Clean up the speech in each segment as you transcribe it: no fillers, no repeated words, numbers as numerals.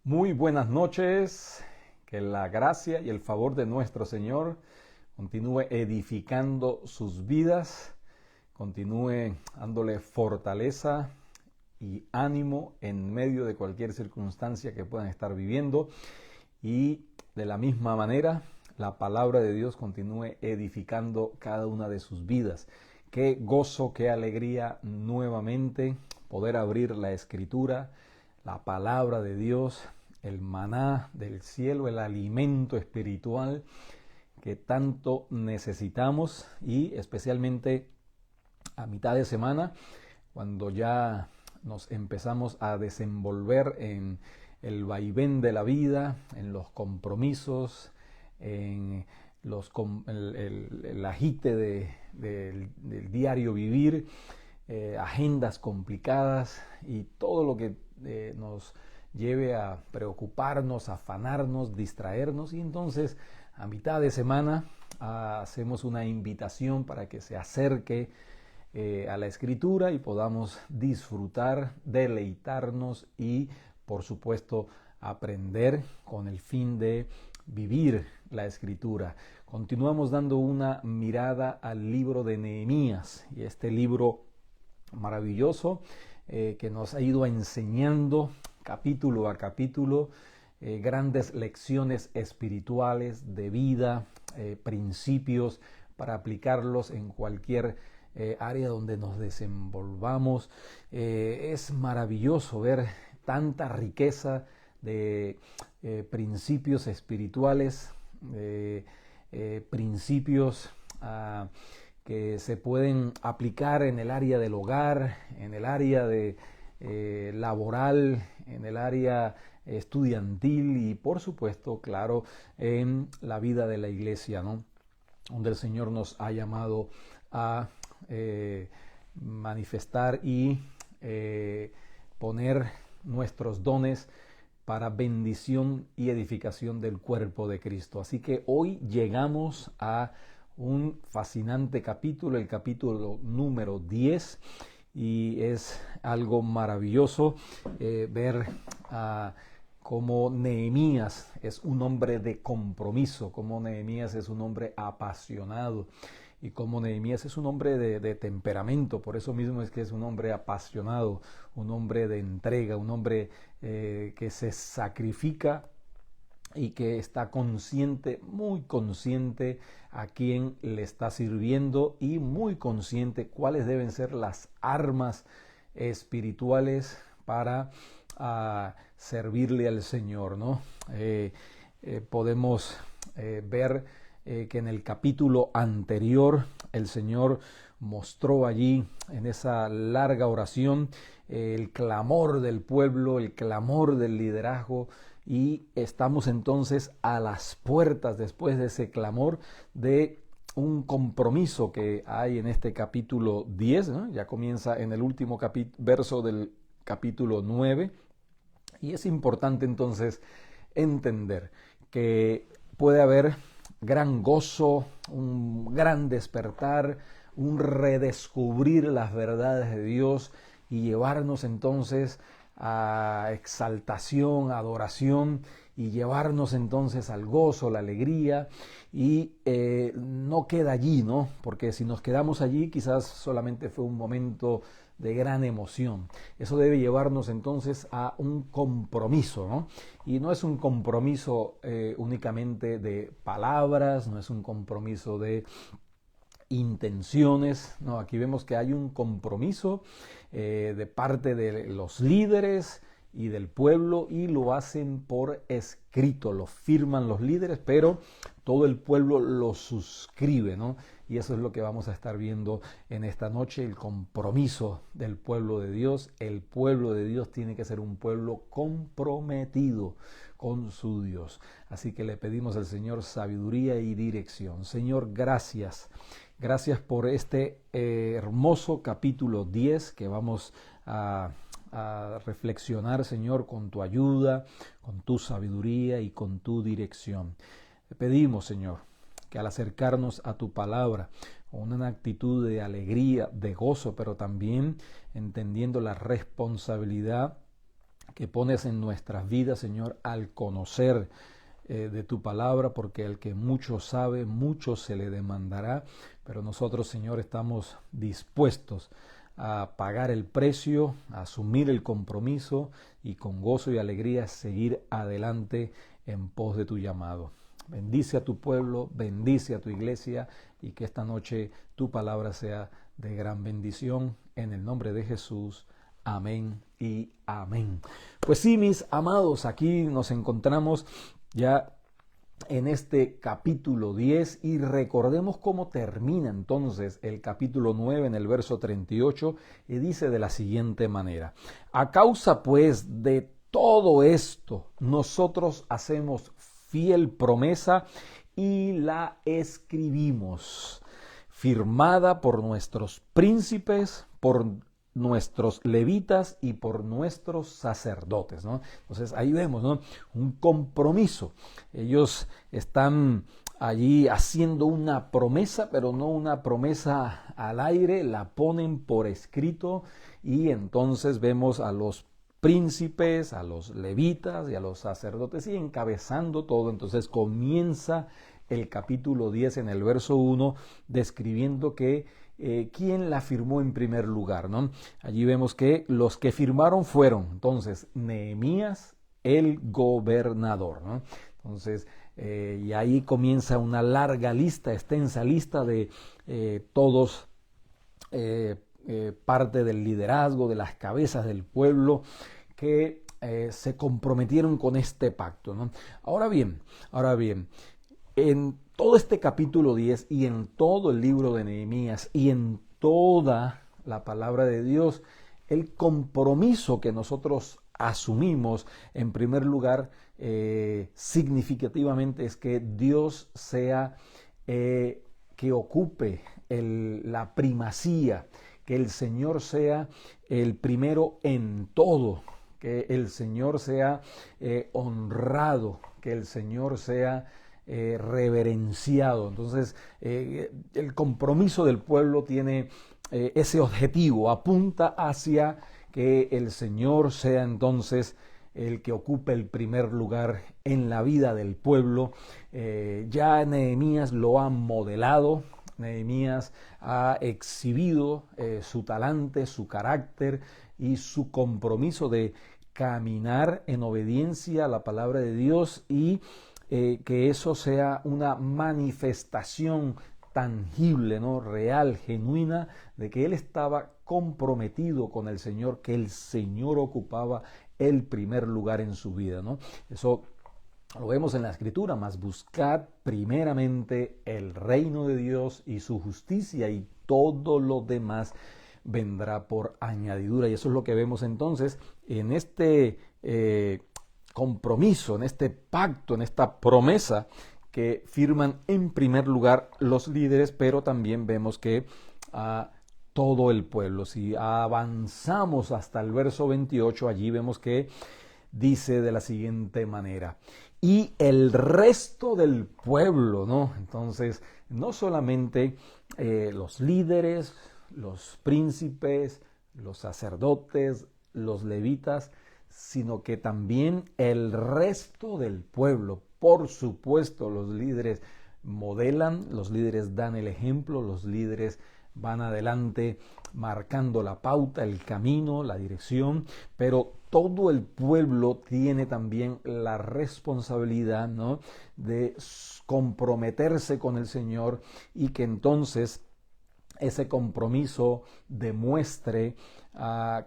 Muy buenas noches, que la gracia y el favor de nuestro Señor continúe edificando sus vidas, continúe dándole fortaleza y ánimo en medio de cualquier circunstancia que puedan estar viviendo, y de la misma manera la palabra de Dios continúe edificando cada una de sus vidas. Qué gozo, qué alegría nuevamente poder abrir la Escritura, la palabra de Dios, el maná del cielo, el alimento espiritual que tanto necesitamos, y especialmente a mitad de semana, cuando ya nos empezamos a desenvolver en el vaivén de la vida, en los compromisos, en el agite del diario vivir, agendas complicadas y todo lo que nos lleve a preocuparnos, afanarnos, distraernos. Y entonces a mitad de semana hacemos una invitación para que se acerque a la Escritura y podamos disfrutar, deleitarnos y por supuesto aprender con el fin de vivir la Escritura. Continuamos dando una mirada al libro de Nehemías, y este libro maravilloso que nos ha ido enseñando capítulo a capítulo grandes lecciones espirituales de vida, principios para aplicarlos en cualquier área donde nos desenvolvamos. Es maravilloso ver tanta riqueza de principios espirituales, principios que se pueden aplicar en el área del hogar, en el área de laboral, en el área estudiantil y por supuesto, claro, en la vida de la iglesia, ¿no? Donde el Señor nos ha llamado a manifestar y poner nuestros dones para bendición y edificación del cuerpo de Cristo. Así que hoy llegamos a un fascinante capítulo, el capítulo número 10, y es algo maravilloso ver cómo Nehemías es un hombre de compromiso, cómo Nehemías es un hombre apasionado, y cómo Nehemías es un hombre de temperamento. Por eso mismo es que es un hombre apasionado, un hombre de entrega, un hombre que se sacrifica y que está consciente, muy consciente a quién le está sirviendo, y muy consciente cuáles deben ser las armas espirituales para servirle al Señor, ¿no? Podemos ver que en el capítulo anterior el Señor mostró allí en esa larga oración el clamor del pueblo, el clamor del liderazgo, y estamos entonces a las puertas, después de ese clamor, de un compromiso que hay en este capítulo 10, ¿no? Ya comienza en el último verso del capítulo 9, y es importante entonces entender que puede haber gran gozo, un gran despertar, un redescubrir las verdades de Dios y llevarnos entonces a exaltación, adoración, y llevarnos entonces al gozo, la alegría, y no queda allí, ¿no? Porque si nos quedamos allí quizás solamente fue un momento de gran emoción. Eso debe llevarnos entonces a un compromiso, ¿no? Y no es un compromiso únicamente de palabras, no es un compromiso de intenciones, no, aquí vemos que hay un compromiso de parte de los líderes y del pueblo, y lo hacen por escrito, lo firman los líderes, pero todo el pueblo lo suscribe, ¿no? Y eso es lo que vamos a estar viendo en esta noche, el compromiso del pueblo de Dios. El pueblo de Dios tiene que ser un pueblo comprometido con su Dios. Así que le pedimos al Señor sabiduría y dirección. Señor, gracias. Gracias por este hermoso capítulo 10 que vamos a reflexionar, Señor, con tu ayuda, con tu sabiduría y con tu dirección. Te pedimos, Señor, que al acercarnos a tu palabra con una actitud de alegría, de gozo, pero también entendiendo la responsabilidad que pones en nuestras vidas, Señor, al conocer de tu palabra, porque el que mucho sabe, mucho se le demandará, pero nosotros, Señor, estamos dispuestos a pagar el precio, a asumir el compromiso y con gozo y alegría seguir adelante en pos de tu llamado. Bendice a tu pueblo, bendice a tu iglesia y que esta noche tu palabra sea de gran bendición. En el nombre de Jesús. Amén y amén. Pues sí, mis amados, aquí nos encontramos ya en este capítulo 10 y recordemos cómo termina entonces el capítulo 9 en el verso 38 y dice de la siguiente manera: a causa pues de todo esto, nosotros hacemos fiel promesa y la escribimos, firmada por nuestros príncipes, por nuestros levitas y por nuestros sacerdotes, ¿no? Entonces ahí vemos, ¿no?, un compromiso. Ellos están allí haciendo una promesa, pero no una promesa al aire, la ponen por escrito y entonces vemos a los príncipes, a los levitas y a los sacerdotes y encabezando todo. Entonces comienza el capítulo 10 en el verso 1 describiendo que quién la firmó en primer lugar, ¿no? Allí vemos que los que firmaron fueron entonces Nehemías, el gobernador, ¿no? Entonces, y ahí comienza una larga lista, extensa lista de todos parte del liderazgo, de las cabezas del pueblo que se comprometieron con este pacto, ¿no? Ahora bien, en todo este capítulo 10 y en todo el libro de Nehemías y en toda la palabra de Dios, el compromiso que nosotros asumimos en primer lugar significativamente es que Dios sea que ocupe la primacía, que el Señor sea el primero en todo, que el Señor sea honrado, que el Señor sea reverenciado. Entonces, el compromiso del pueblo tiene ese objetivo, apunta hacia que el Señor sea entonces el que ocupe el primer lugar en la vida del pueblo. Ya Nehemías lo ha modelado. Nehemías ha exhibido su talante, su carácter y su compromiso de caminar en obediencia a la palabra de Dios y que eso sea una manifestación tangible, ¿no?, real, genuina, de que él estaba comprometido con el Señor, que el Señor ocupaba el primer lugar en su vida, ¿no? Eso lo vemos en la Escritura: mas buscad primeramente el reino de Dios y su justicia, y todo lo demás vendrá por añadidura. Y eso es lo que vemos entonces en este compromiso, en este pacto, en esta promesa que firman en primer lugar los líderes, pero también vemos que todo el pueblo. Si avanzamos hasta el verso 28, allí vemos que dice de la siguiente manera: y el resto del pueblo, ¿no? Entonces, no solamente los líderes, los príncipes, los sacerdotes, los levitas, sino que también el resto del pueblo. Por supuesto, los líderes modelan, los líderes dan el ejemplo, los líderes van adelante marcando la pauta, el camino, la dirección, pero todo el pueblo tiene también la responsabilidad, ¿no?, de comprometerse con el Señor y que entonces ese compromiso demuestre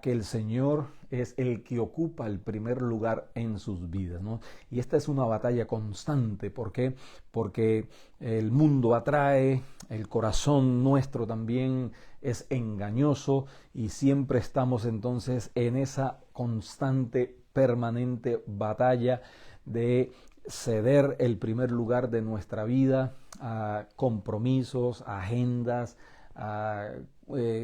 que el Señor es el que ocupa el primer lugar en sus vidas, ¿no? Y esta es una batalla constante. ¿Por qué? Porque el mundo atrae, el corazón nuestro también es engañoso y siempre estamos entonces en esa constante, permanente batalla de ceder el primer lugar de nuestra vida a compromisos, a agendas, a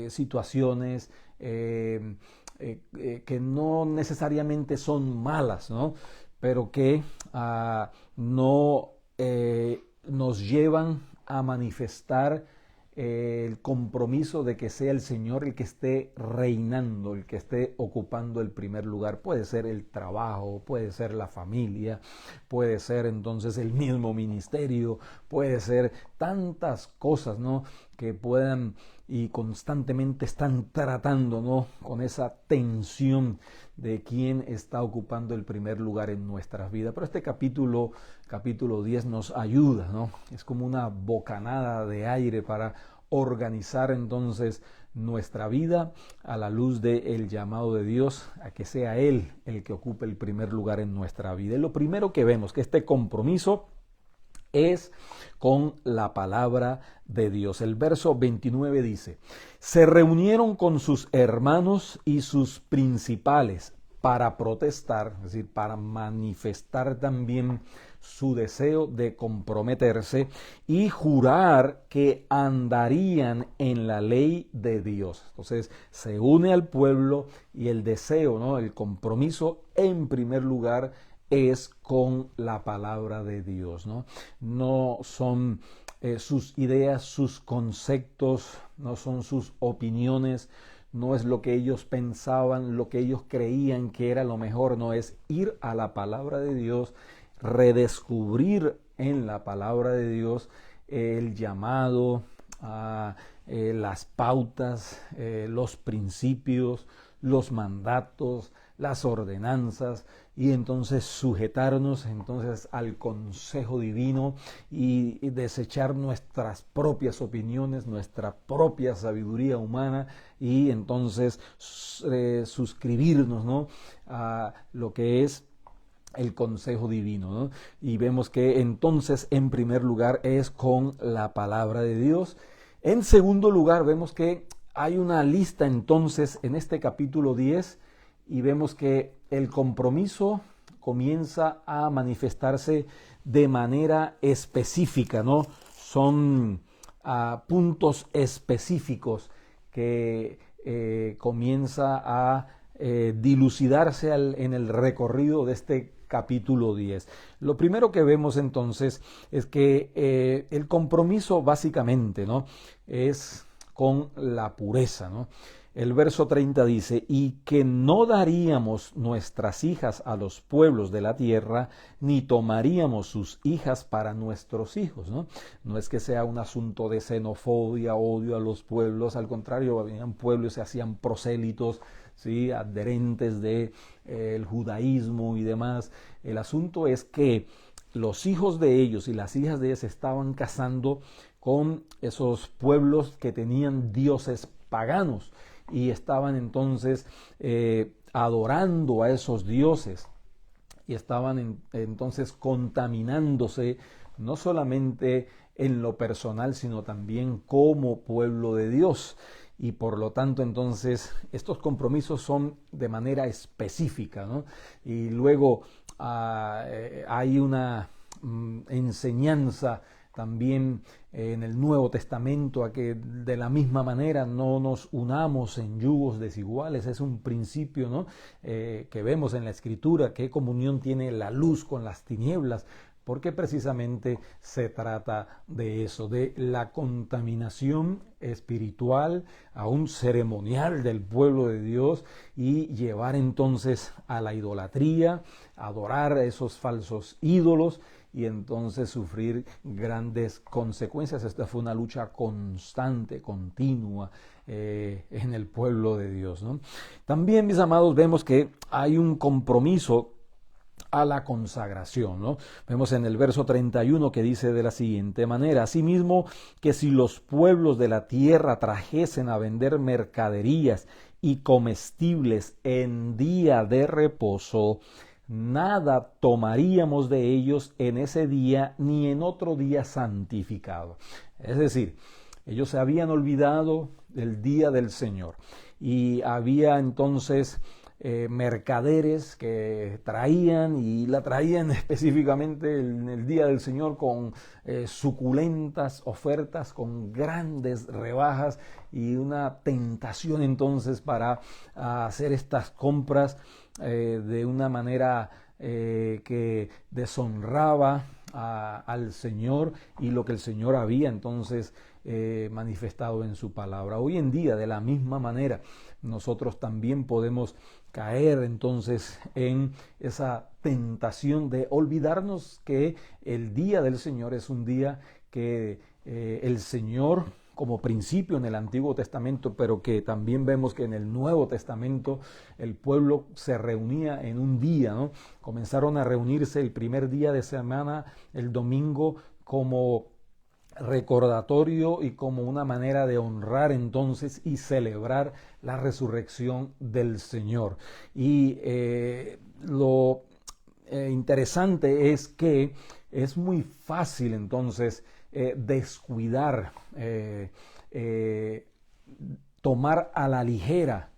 situaciones que no necesariamente son malas, ¿no?, pero que no nos llevan a manifestar el compromiso de que sea el Señor el que esté reinando, el que esté ocupando el primer lugar. Puede ser el trabajo, puede ser la familia, puede ser entonces el mismo ministerio, puede ser tantas cosas, ¿no?, que puedan y constantemente están tratando, ¿no?, con esa tensión de quién está ocupando el primer lugar en nuestras vidas. Pero este capítulo 10 nos ayuda, ¿no? Es como una bocanada de aire para organizar entonces nuestra vida a la luz del llamado de Dios a que sea Él el que ocupe el primer lugar en nuestra vida. Y lo primero que vemos que este compromiso es con la palabra de Dios. El verso 29 dice: se reunieron con sus hermanos y sus principales para protestar, es decir, para manifestar también su deseo de comprometerse y jurar que andarían en la ley de Dios. Entonces se une al pueblo y el deseo, ¿no?, el compromiso en primer lugar es con la palabra de Dios, ¿no? No son sus ideas, sus conceptos, no son sus opiniones, no es lo que ellos pensaban, lo que ellos creían que era lo mejor, no, es ir a la palabra de Dios, redescubrir en la palabra de Dios el llamado, las pautas, los principios, los mandatos, las ordenanzas, y entonces sujetarnos entonces al consejo divino y desechar nuestras propias opiniones, nuestra propia sabiduría humana, y entonces suscribirnos, ¿no?, a lo que es el consejo divino, ¿no? Y vemos que entonces en primer lugar es con la palabra de Dios. En segundo lugar vemos que hay una lista entonces en este capítulo 10 y vemos que el compromiso comienza a manifestarse de manera específica, ¿no? Son puntos específicos que comienza a dilucidarse en el recorrido de este capítulo 10. Lo primero que vemos entonces es que el compromiso básicamente, ¿no?, es con la pureza, ¿no? El verso 30 dice: y que no daríamos nuestras hijas a los pueblos de la tierra, ni tomaríamos sus hijas para nuestros hijos, ¿no? No es que sea un asunto de xenofobia, odio a los pueblos, al contrario, habían pueblos, se hacían prosélitos, ¿sí?, adherentes de el judaísmo y demás. El asunto es que los hijos de ellos y las hijas de ellos se estaban casando con esos pueblos que tenían dioses paganos y estaban entonces adorando a esos dioses y estaban entonces contaminándose no solamente en lo personal, sino también como pueblo de Dios. Y por lo tanto entonces estos compromisos son de manera específica, ¿no? Y luego hay una enseñanza también en el Nuevo Testamento a que de la misma manera no nos unamos en yugos desiguales. Es un principio, ¿no?, que vemos en la Escritura. ¿Qué comunión tiene la luz con las tinieblas? Porque precisamente se trata de eso, de la contaminación espiritual, aún ceremonial del pueblo de Dios, y llevar entonces a la idolatría, adorar a esos falsos ídolos y entonces sufrir grandes consecuencias. Esta fue una lucha constante, continua en el pueblo de Dios, ¿no? También, mis amados, vemos que hay un compromiso a la consagración, ¿no? Vemos en el verso 31 que dice de la siguiente manera: asimismo, que si los pueblos de la tierra trajesen a vender mercaderías y comestibles en día de reposo, nada tomaríamos de ellos en ese día ni en otro día santificado. Es decir, ellos se habían olvidado del día del Señor y había entonces mercaderes que traían y la traían específicamente en el día del Señor con suculentas ofertas, con grandes rebajas y una tentación entonces para hacer estas compras de una manera que deshonraba al Señor y lo que el Señor había entonces manifestado en su palabra. Hoy en día, de la misma manera, nosotros también podemos caer entonces en esa tentación de olvidarnos que el día del Señor es un día que el Señor, como principio en el Antiguo Testamento, pero que también vemos que en el Nuevo Testamento el pueblo se reunía en un día, ¿no? Comenzaron a reunirse el primer día de semana, el domingo, como recordatorio y como una manera de honrar entonces y celebrar la resurrección del Señor. Y lo interesante es que es muy fácil entonces descuidar, tomar a la ligera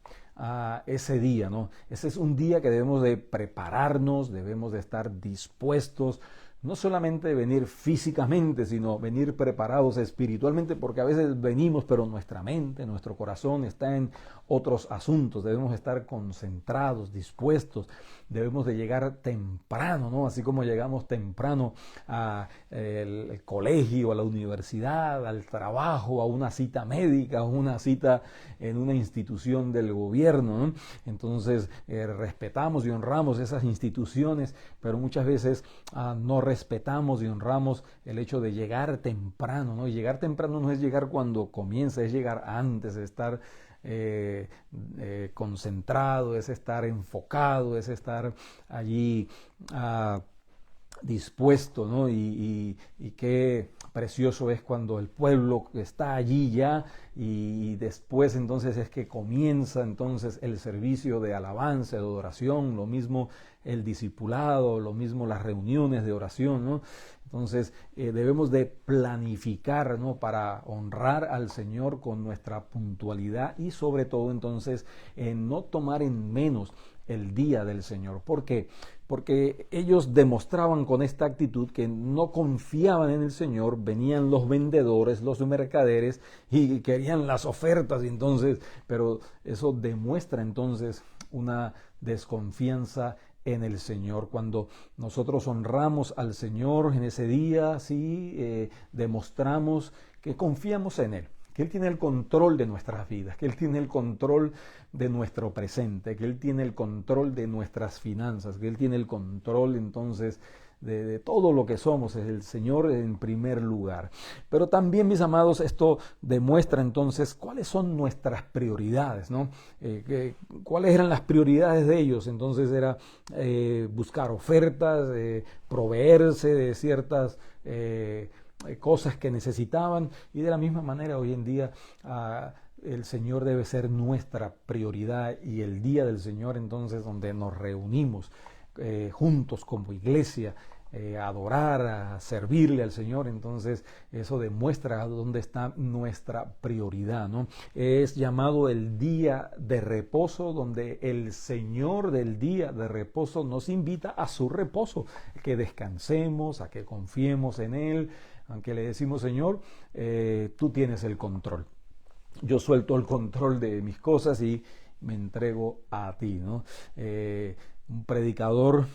ese día, ¿no? Ese es un día que debemos de prepararnos, debemos de estar dispuestos, no solamente venir físicamente, sino venir preparados espiritualmente, porque a veces venimos, pero nuestra mente, nuestro corazón está en otros asuntos. Debemos estar concentrados, dispuestos, debemos de llegar temprano, ¿no? Así como llegamos temprano al colegio, a la universidad, al trabajo, a una cita médica, a una cita en una institución del gobierno, ¿no? Entonces respetamos y honramos esas instituciones, pero muchas veces no respetamos y honramos el hecho de llegar temprano, ¿no? Y llegar temprano no es llegar cuando comienza, es llegar antes, es estar concentrado, es estar enfocado, es estar allí dispuesto, ¿no? Y qué precioso es cuando el pueblo está allí ya y después entonces es que comienza entonces el servicio de alabanza, de adoración, lo mismo el discipulado, lo mismo las reuniones de oración, ¿no? Entonces debemos de planificar, ¿no? Para honrar al Señor con nuestra puntualidad y sobre todo entonces no tomar en menos el día del Señor. ¿Por qué? Porque ellos demostraban con esta actitud que no confiaban en el Señor, venían los vendedores, los mercaderes y querían las ofertas, y entonces, pero eso demuestra entonces una desconfianza en el Señor. Cuando nosotros honramos al Señor en ese día, sí, demostramos que confiamos en Él, que Él tiene el control de nuestras vidas, que Él tiene el control de nuestro presente, que Él tiene el control de nuestras finanzas, que Él tiene el control entonces de todo lo que somos, es el Señor en primer lugar. Pero también, mis amados, esto demuestra entonces cuáles son nuestras prioridades, ¿no? Cuáles eran las prioridades de ellos. Entonces era buscar ofertas, proveerse de ciertas cosas que necesitaban, y de la misma manera hoy en día el Señor debe ser nuestra prioridad, y el día del Señor entonces donde nos reunimos juntos como iglesia, a adorar, a servirle al Señor, entonces eso demuestra dónde está nuestra prioridad, ¿no? Es llamado el día de reposo, donde el Señor del día de reposo nos invita a su reposo, que descansemos, a que confiemos en Él, aunque le decimos: Señor, tú tienes el control. Yo suelto el control de mis cosas y me entrego a ti, ¿no? Un predicador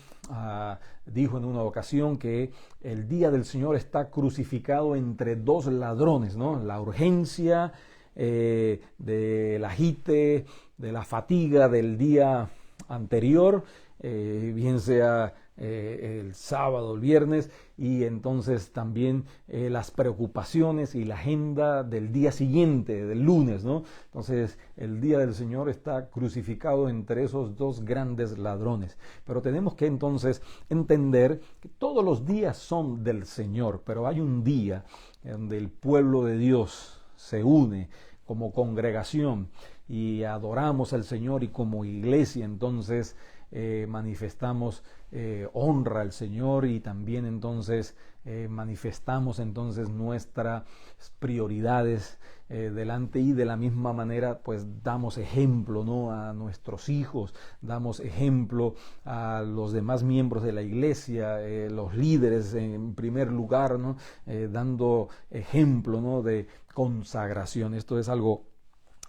dijo en una ocasión que el día del Señor está crucificado entre dos ladrones, ¿no? La urgencia del agite, de la fatiga del día anterior, bien sea el sábado, el viernes, y entonces también las preocupaciones y la agenda del día siguiente, del lunes, ¿no? Entonces el día del Señor está crucificado entre esos dos grandes ladrones. Pero tenemos que entonces entender que todos los días son del Señor, pero hay un día donde el pueblo de Dios se une como congregación y adoramos al Señor, y como iglesia entonces manifestamos honra al Señor, y también entonces manifestamos entonces nuestras prioridades delante, y de la misma manera pues damos ejemplo, ¿no? A nuestros hijos, damos ejemplo a los demás miembros de la iglesia, los líderes en primer lugar, ¿no? Dando ejemplo, ¿no? De consagración. Esto es algo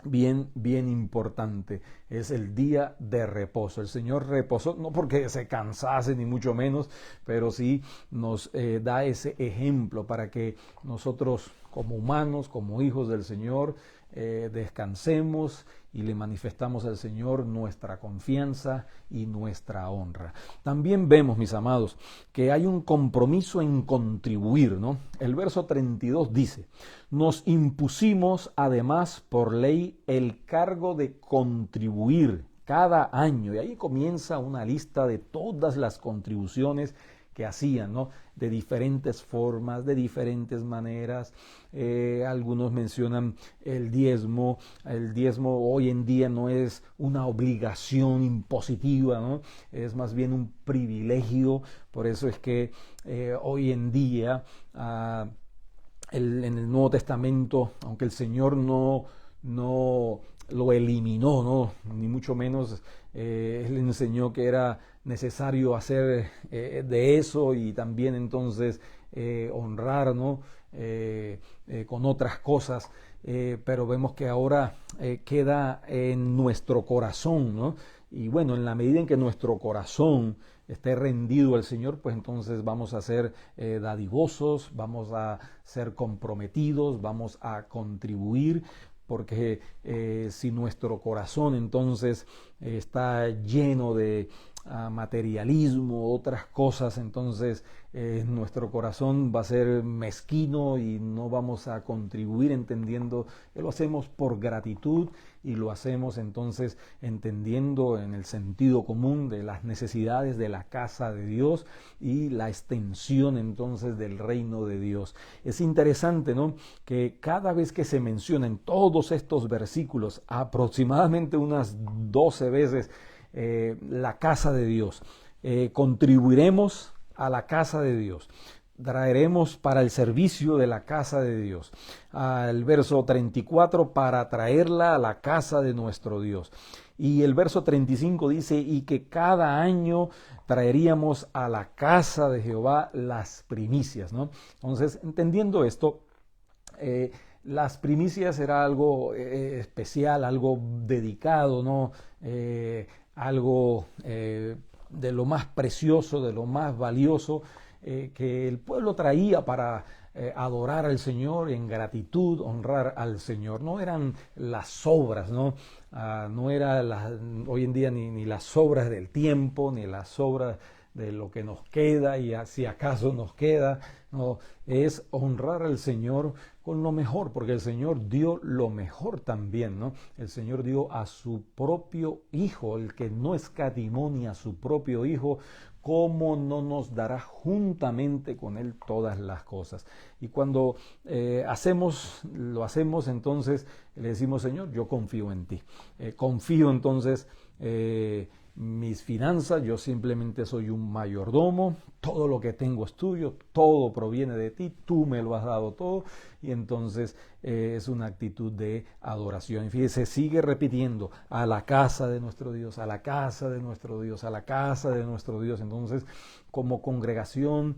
bien importante. Es el día de reposo. El Señor reposó, no porque se cansase ni mucho menos, pero sí nos da ese ejemplo para que nosotros como humanos, como hijos del Señor, descansemos y le manifestamos al Señor nuestra confianza y nuestra honra. También vemos, mis amados, que hay un compromiso en contribuir, ¿no? El verso 32 dice: nos impusimos además por ley el cargo de contribuir cada año. Y ahí comienza una lista de todas las contribuciones que hacían, ¿no? De diferentes formas, de diferentes maneras. Algunos mencionan el diezmo. El diezmo hoy en día no es una obligación impositiva, ¿no? Es más bien un privilegio. Por eso es que hoy en día en el Nuevo Testamento, aunque el Señor no lo eliminó, ¿no? Ni mucho menos, Él enseñó que era necesario hacer de eso y también entonces honrar, ¿no? Con otras cosas, pero vemos que ahora queda en nuestro corazón, ¿no? Y bueno, en la medida en que nuestro corazón esté rendido al Señor, pues entonces vamos a ser dadivosos, vamos a ser comprometidos, vamos a contribuir, porque si nuestro corazón entonces está lleno de materialismo, otras cosas, entonces nuestro corazón va a ser mezquino y no vamos a contribuir entendiendo que lo hacemos por gratitud y lo hacemos entonces entendiendo en el sentido común de las necesidades de la casa de Dios y la extensión entonces del reino de Dios. Es interesante, ¿no?, que cada vez que se mencionan todos estos versículos, aproximadamente unas 12 veces, la casa de Dios, contribuiremos a la casa de Dios, traeremos para el servicio de la casa de Dios. El verso 34, para traerla a la casa de nuestro Dios. Y el verso 35 dice, y que cada año traeríamos a la casa de Jehová las primicias, ¿no? Entonces, entendiendo esto, las primicias era algo especial, algo dedicado, ¿no? Algo de lo más precioso, de lo más valioso, que el pueblo traía para adorar al Señor en gratitud, honrar al Señor. No eran las obras, ¿no? No era hoy en día ni las sobras del tiempo, ni las sobras de lo que nos queda y si acaso nos queda. No, es honrar al Señor con lo mejor, porque el Señor dio lo mejor también, ¿no? El Señor dio a su propio Hijo, el que no escatimó ni a su propio Hijo, ¿cómo no nos dará juntamente con Él todas las cosas? Y cuando lo hacemos, entonces le decimos, Señor, yo confío en ti. Confío entonces mis finanzas, yo simplemente soy un mayordomo, todo lo que tengo es tuyo, todo proviene de ti, tú me lo has dado todo, y entonces es una actitud de adoración. Y fíjese, sigue repitiendo, a la casa de nuestro Dios, a la casa de nuestro Dios, a la casa de nuestro Dios. Entonces, como congregación,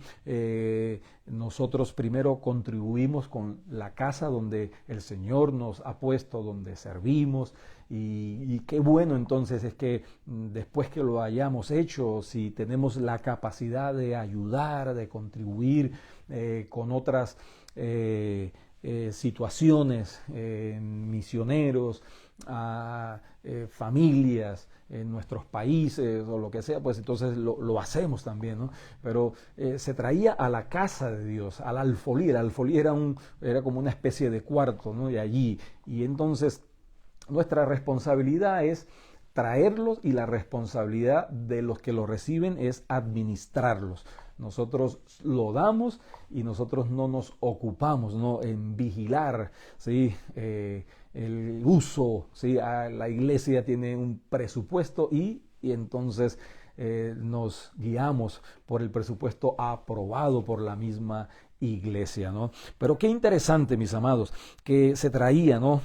nosotros primero contribuimos con la casa donde el Señor nos ha puesto, donde servimos, y qué bueno entonces es que después que lo hayamos hecho, si tenemos la capacidad de ayudar, de contribuir con otras situaciones, misioneros, familias en nuestros países o lo que sea, pues entonces lo hacemos también, ¿no? Pero se traía a la casa de Dios, al alfolí. El alfolí era como una especie de cuarto, ¿no? De allí. Y entonces nuestra responsabilidad es traerlos y la responsabilidad de los que lo reciben es administrarlos. Nosotros lo damos y nosotros no nos ocupamos, ¿no?, en vigilar, ¿sí?, el uso, ¿sí? La iglesia tiene un presupuesto y entonces nos guiamos por el presupuesto aprobado por la misma iglesia, ¿no? Pero qué interesante, mis amados, que se traía, ¿no?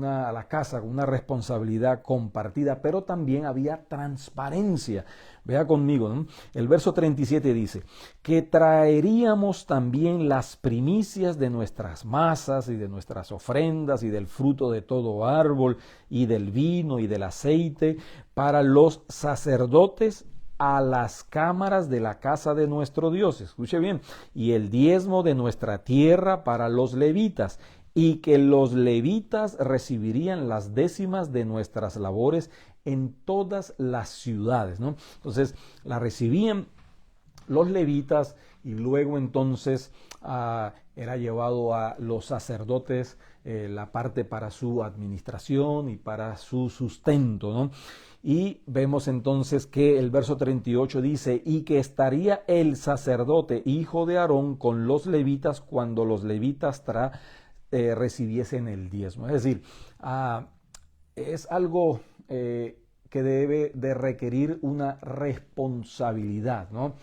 A la casa una responsabilidad compartida, pero también había transparencia. Vea conmigo, ¿no? El verso 37 dice, que traeríamos también las primicias de nuestras masas y de nuestras ofrendas y del fruto de todo árbol y del vino y del aceite para los sacerdotes a las cámaras de la casa de nuestro Dios. Escuche bien, y el diezmo de nuestra tierra para los levitas, y que los levitas recibirían las décimas de nuestras labores en todas las ciudades, ¿no? Entonces, la recibían los levitas y luego entonces era llevado a los sacerdotes la parte para su administración y para su sustento, ¿no? Y vemos entonces que el verso 38 dice, y que estaría el sacerdote, hijo de Aarón, con los levitas cuando los levitas recibiesen el diezmo. Es decir, es algo que debe de requerir una responsabilidad, ¿no?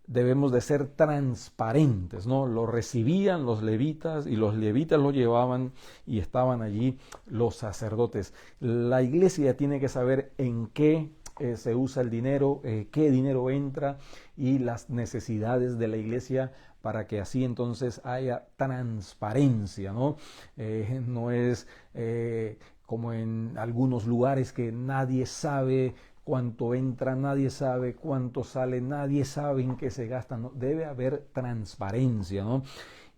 Debemos de ser transparentes, ¿no? Lo recibían los levitas y los levitas lo llevaban y estaban allí los sacerdotes. La iglesia tiene que saber en qué se usa el dinero, qué dinero entra y las necesidades de la iglesia para que así entonces haya transparencia, ¿no? No es como en algunos lugares que nadie sabe cuánto entra, nadie sabe cuánto sale, nadie sabe en qué se gasta, ¿no? Debe haber transparencia, ¿no?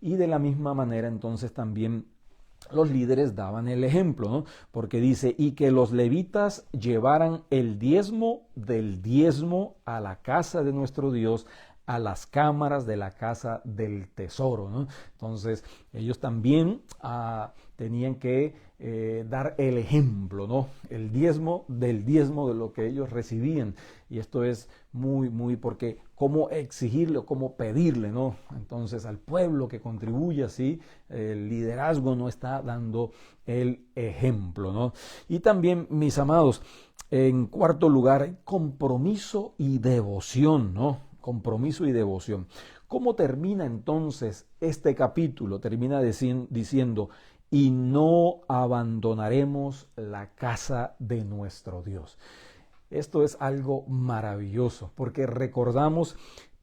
Y de la misma manera entonces también los líderes daban el ejemplo, ¿no? Porque dice, y que los levitas llevaran el diezmo del diezmo a la casa de nuestro Dios, a las cámaras de la casa del tesoro, ¿no? Entonces ellos también tenían que dar el ejemplo, ¿no? El diezmo del diezmo de lo que ellos recibían. Y esto es muy, porque cómo exigirle o cómo pedirle, ¿no? Entonces al pueblo que contribuye así, el liderazgo no está dando el ejemplo, ¿no? Y también, mis amados, en cuarto lugar, compromiso y devoción, ¿no? Compromiso y devoción. ¿Cómo termina entonces este capítulo? Termina diciendo, y no abandonaremos la casa de nuestro Dios. Esto es algo maravilloso, porque recordamos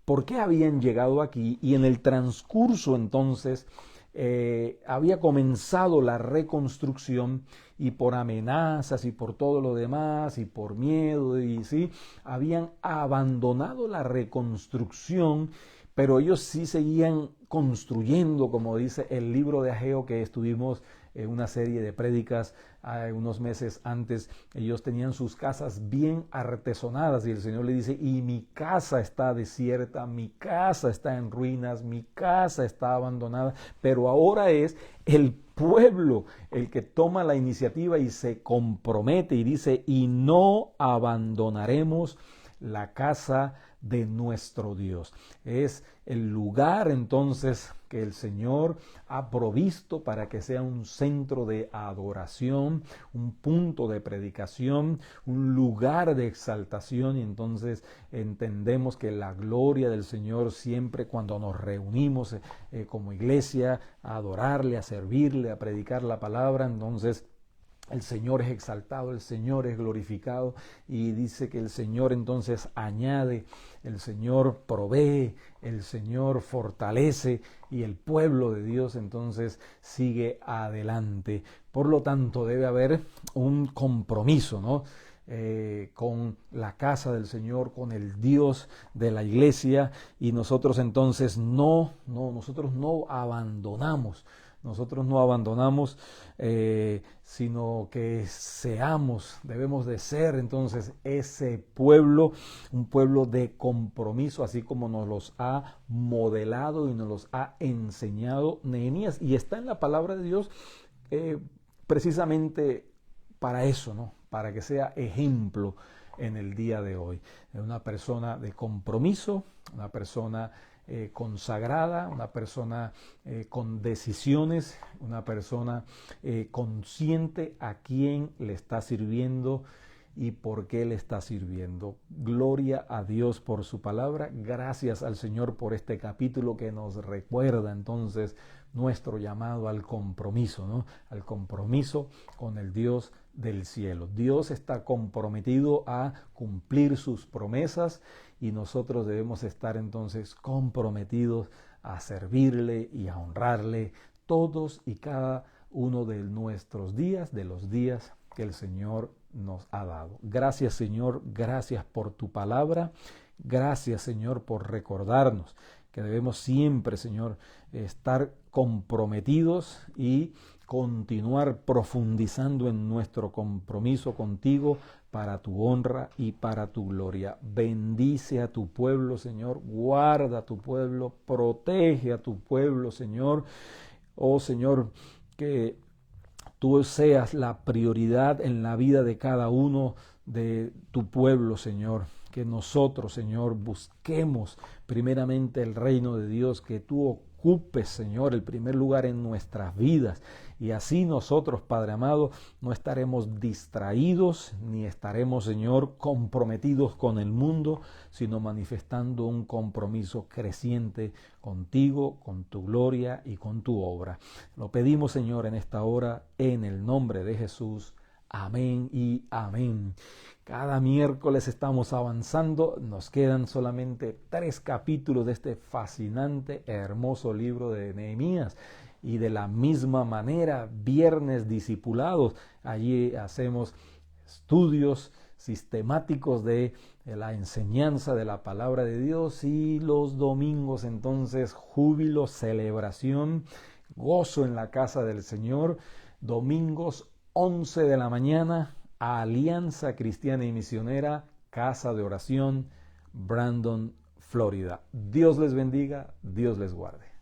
por qué habían llegado aquí y en el transcurso entonces había comenzado la reconstrucción y por amenazas y por todo lo demás y por miedo y sí, habían abandonado la reconstrucción, pero ellos sí seguían construyendo, como dice el libro de Ageo que estuvimos en una serie de prédicas unos meses antes. Ellos tenían sus casas bien artesonadas y el Señor le dice, y mi casa está desierta, mi casa está en ruinas, mi casa está abandonada, pero ahora es el pueblo el que toma la iniciativa y se compromete y dice, y no abandonaremos la casa de nuestro Dios. Es el lugar entonces que el Señor ha provisto para que sea un centro de adoración, un punto de predicación, un lugar de exaltación, y entonces entendemos que la gloria del Señor siempre cuando nos reunimos como iglesia a adorarle, a servirle, a predicar la palabra, entonces el Señor es exaltado, el Señor es glorificado y dice que el Señor entonces añade, el Señor provee, el Señor fortalece y el pueblo de Dios entonces sigue adelante. Por lo tanto debe haber un compromiso, ¿no? Con la casa del Señor, con el Dios de la iglesia y nosotros entonces nosotros no abandonamos. Nosotros no abandonamos, sino que debemos de ser entonces ese pueblo, un pueblo de compromiso, así como nos los ha modelado y nos los ha enseñado Nehemías. Y está en la palabra de Dios precisamente para eso, ¿no? Para que sea ejemplo en el día de hoy. Una persona de compromiso, una persona consagrada, una persona con decisiones, una persona consciente a quién le está sirviendo y por qué le está sirviendo. Gloria a Dios por su palabra. Gracias al Señor por este capítulo que nos recuerda entonces nuestro llamado al compromiso, ¿no? Al compromiso con el Dios del cielo. Dios está comprometido a cumplir sus promesas y nosotros debemos estar entonces comprometidos a servirle y a honrarle todos y cada uno de nuestros días, de los días que el Señor nos ha dado. Gracias, Señor, gracias por tu palabra. Gracias, Señor, por recordarnos que debemos siempre, Señor, estar comprometidos y continuar profundizando en nuestro compromiso contigo para tu honra y para tu gloria. Bendice a tu pueblo, Señor, guarda a tu pueblo, protege a tu pueblo, Señor. Oh, Señor, que tú seas la prioridad en la vida de cada uno de tu pueblo, Señor. Que nosotros, Señor, busquemos primeramente el reino de Dios, que tú ocupes, Señor, el primer lugar en nuestras vidas. Y así nosotros, Padre amado, no estaremos distraídos, ni estaremos, Señor, comprometidos con el mundo, sino manifestando un compromiso creciente contigo, con tu gloria y con tu obra. Lo pedimos, Señor, en esta hora, en el nombre de Jesús. Amén y amén. Cada miércoles estamos avanzando. Nos quedan solamente 3 capítulos de este fascinante, hermoso libro de Nehemías. Y de la misma manera, viernes discipulados. Allí hacemos estudios sistemáticos de la enseñanza de la palabra de Dios. Y los domingos entonces, júbilo, celebración, gozo en la casa del Señor. Domingos 11 de la mañana, Alianza Cristiana y Misionera, Casa de Oración, Brandon, Florida. Dios les bendiga, Dios les guarde.